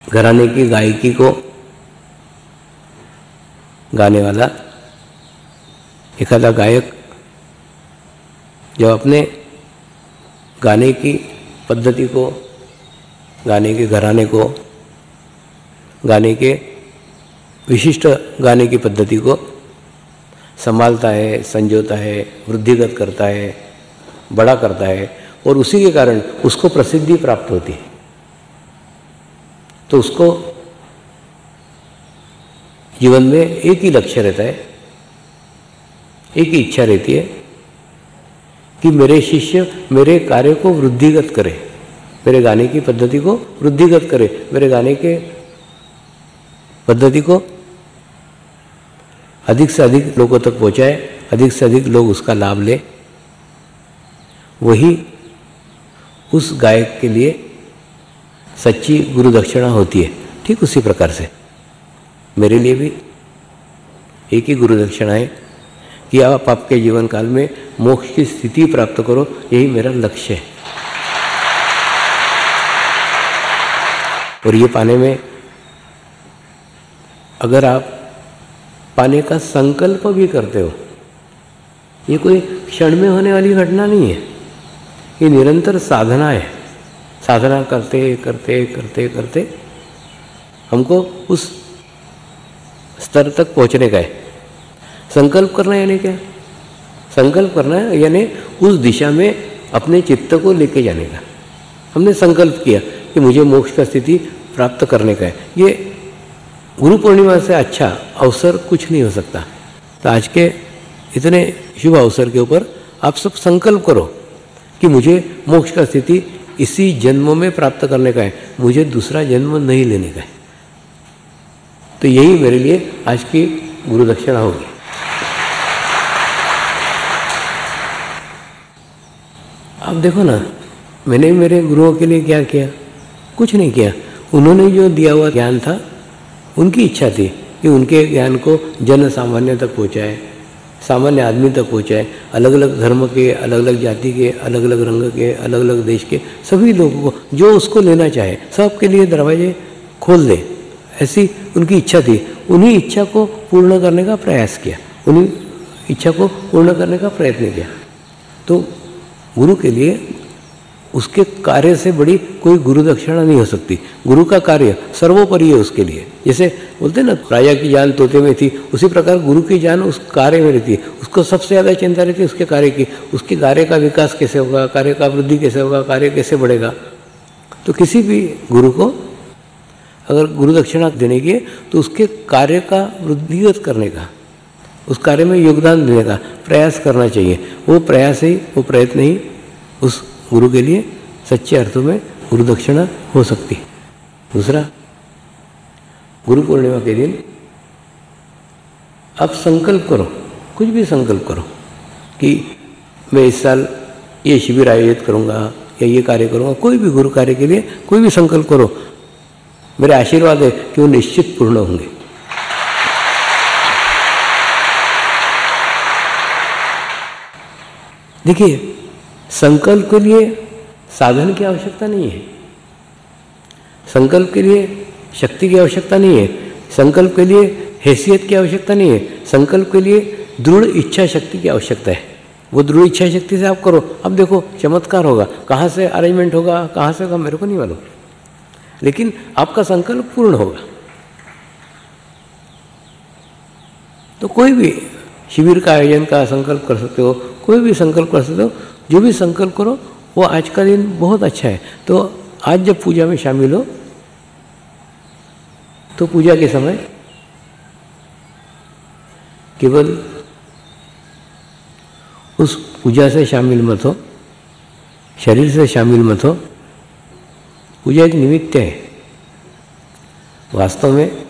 घराने की गायकी को गाने वाला एखादा गायक जब अपने गाने की पद्धति को, गाने के घराने को, गाने के विशिष्ट गाने की पद्धति को संभालता है, संजोता है, वृद्धिगत करता है, बड़ा करता है और उसी के कारण उसको प्रसिद्धि प्राप्त होती है, तो उसको जीवन में एक ही लक्ष्य रहता है, एक ही इच्छा रहती है कि मेरे शिष्य मेरे कार्य को वृद्धिगत करे, मेरे गाने की पद्धति को वृद्धिगत करे, मेरे गाने के पद्धति को अधिक से अधिक लोगों तक पहुंचाए, अधिक से अधिक लोग उसका लाभ ले। वही उस गायक के लिए सच्ची गुरु दक्षिणा होती है। ठीक उसी प्रकार से मेरे लिए भी एक ही गुरु दक्षिणा है कि आप आपके जीवन काल में मोक्ष की स्थिति प्राप्त करो, यही मेरा लक्ष्य है। और ये पाने में अगर आप पाने का संकल्प भी करते हो, ये कोई क्षण में होने वाली घटना नहीं है, ये निरंतर साधना है। साधना करते करते करते करते हमको उस स्तर तक पहुंचने का है। संकल्प करना यानी क्या? संकल्प करना है यानी उस दिशा में अपने चित्त को लेके जाने का। हमने संकल्प किया कि मुझे मोक्ष का स्थिति प्राप्त करने का है। ये गुरु पूर्णिमा से अच्छा अवसर कुछ नहीं हो सकता। तो आज के इतने शुभ अवसर के ऊपर आप सब संकल्प करो कि मुझे मोक्ष का स्थिति इसी जन्म में प्राप्त करने का है, मुझे दूसरा जन्म नहीं लेने का है। तो यही मेरे लिए आज की गुरु दक्षिणा होगी। आप देखो ना, मैंने मेरे गुरुओं के लिए क्या किया? कुछ नहीं किया। उन्होंने जो दिया हुआ ज्ञान था, उनकी इच्छा थी कि उनके ज्ञान को जन सामान्य तक पहुँचाए, सामान्य आदमी तक पहुँचाए। अलग अलग धर्म के, अलग अलग जाति के, अलग अलग रंग के, अलग अलग देश के सभी लोगों को जो उसको लेना चाहे सबके लिए दरवाजे खोल दे, ऐसी उनकी इच्छा थी। उन्हीं इच्छा को पूर्ण करने का प्रयास किया, उन्हीं इच्छा को पूर्ण करने का प्रयत्न किया। तो गुरु के लिए उसके कार्य से बड़ी कोई गुरु दक्षिणा नहीं हो सकती। गुरु का कार्य सर्वोपरि है उसके लिए। जैसे बोलते हैं ना, राजा की जान तोते में थी, उसी प्रकार गुरु की जान उस कार्य में रहती है। उसको सबसे ज़्यादा चिंता रहती है उसके कार्य की, उसके कार्य का विकास कैसे होगा, कार्य का वृद्धि कैसे होगा, कार्य कैसे बढ़ेगा। तो किसी भी गुरु को अगर गुरु दक्षिणा देने की है तो उसके कार्य का वृद्धिगत करने का, उस कार्य में योगदान देने का प्रयास करना चाहिए। वो प्रयास ही, वो प्रयत्न ही उस गुरु के लिए सच्चे अर्थों में गुरु दक्षिणा हो सकती है। दूसरा, गुरु पूर्णिमा के दिन आप संकल्प करो, कुछ भी संकल्प करो कि मैं इस साल ये शिविर आयोजित करूँगा या ये कार्य करूँगा। कोई भी गुरु कार्य के लिए कोई भी संकल्प करो, मेरे आशीर्वाद है कि वो निश्चित पूर्ण होंगे। देखिए, संकल्प के लिए साधन की आवश्यकता नहीं है, संकल्प के लिए शक्ति की आवश्यकता नहीं है, संकल्प के लिए हैसियत की आवश्यकता नहीं है, संकल्प के लिए दृढ़ इच्छा शक्ति की आवश्यकता है। वो दृढ़ इच्छा शक्ति से आप करो। अब देखो चमत्कार होगा, कहाँ से अरेंजमेंट होगा, कहाँ से होगा मेरे को नहीं मालूम, लेकिन आपका संकल्प पूर्ण होगा। तो कोई भी शिविर का आयोजन का संकल्प कर सकते हो, कोई भी संकल्प कर सकते हो। जो भी संकल्प करो वो आज का दिन बहुत अच्छा है। तो आज जब पूजा में शामिल हो तो पूजा के समय केवल उस पूजा से शामिल मत हो, शरीर से शामिल मत हो। पूजा एक निमित्त है, वास्तव में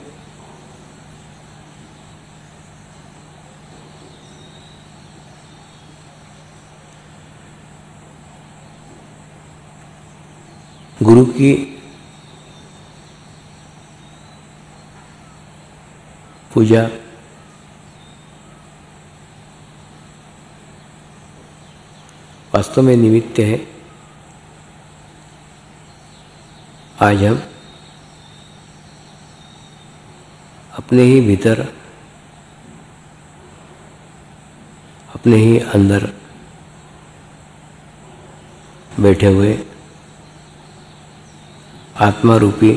गुरु की पूजा वास्तव में निमित्त है। आज हम अपने ही भीतर, अपने ही अंदर बैठे हुए आत्मा रूपी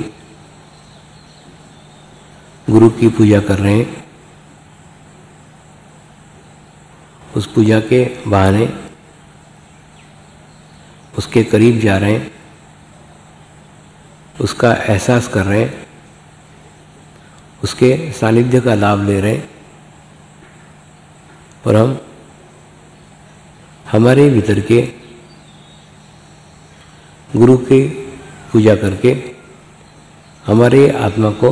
गुरु की पूजा कर रहे हैं। उस पूजा के बहाने उसके करीब जा रहे हैं, उसका एहसास कर रहे हैं, उसके सानिध्य का लाभ ले रहे हैं। और हम हमारे भीतर के गुरु की पूजा करके हमारे आत्मा को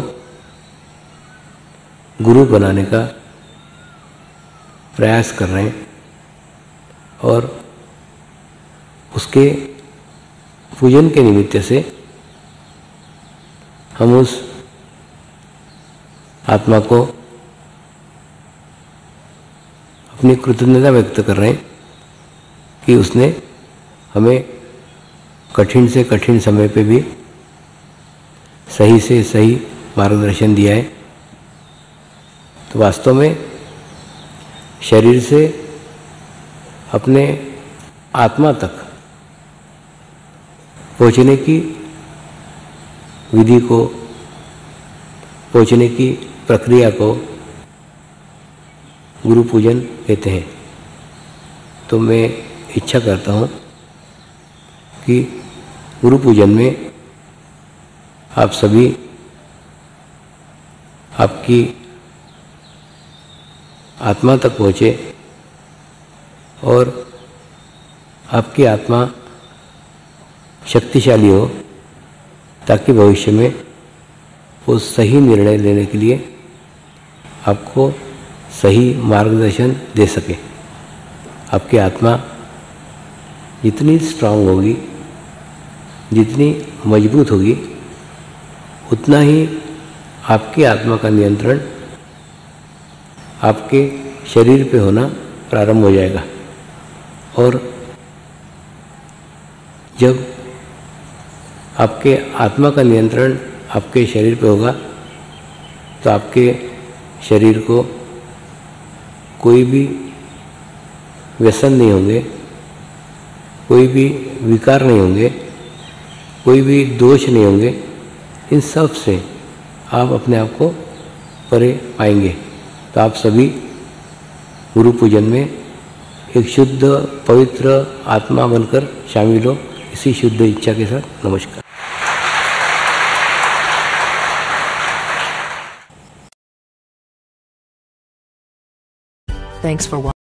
गुरु बनाने का प्रयास कर रहे हैं। और उसके पूजन के निमित्त से हम उस आत्मा को अपनी कृतज्ञता व्यक्त कर रहे हैं कि उसने हमें कठिन से कठिन समय पे भी सही से सही मार्गदर्शन दिया है। तो वास्तव में शरीर से अपने आत्मा तक पहुँचने की विधि को, पहुँचने की प्रक्रिया को गुरु पूजन कहते हैं। तो मैं इच्छा करता हूँ कि गुरु पूजन में आप सभी आपकी आत्मा तक पहुँचे और आपकी आत्मा शक्तिशाली हो, ताकि भविष्य में वो सही निर्णय लेने के लिए आपको सही मार्गदर्शन दे सके। आपकी आत्मा जितनी स्ट्रांग होगी, जितनी मजबूत होगी, उतना ही आपकी आत्मा का नियंत्रण आपके शरीर पे होना प्रारंभ हो जाएगा। और जब आपके आत्मा का नियंत्रण आपके शरीर पे होगा तो आपके शरीर को कोई भी व्यसन नहीं होंगे, कोई भी विकार नहीं होंगे, कोई भी दोष नहीं होंगे। इन सब से आप अपने आप को परे पाएंगे। तो आप सभी गुरु पूजन में एक शुद्ध पवित्र आत्मा बनकर शामिल हो, इसी शुद्ध इच्छा के साथ नमस्कार। Thanks for watching.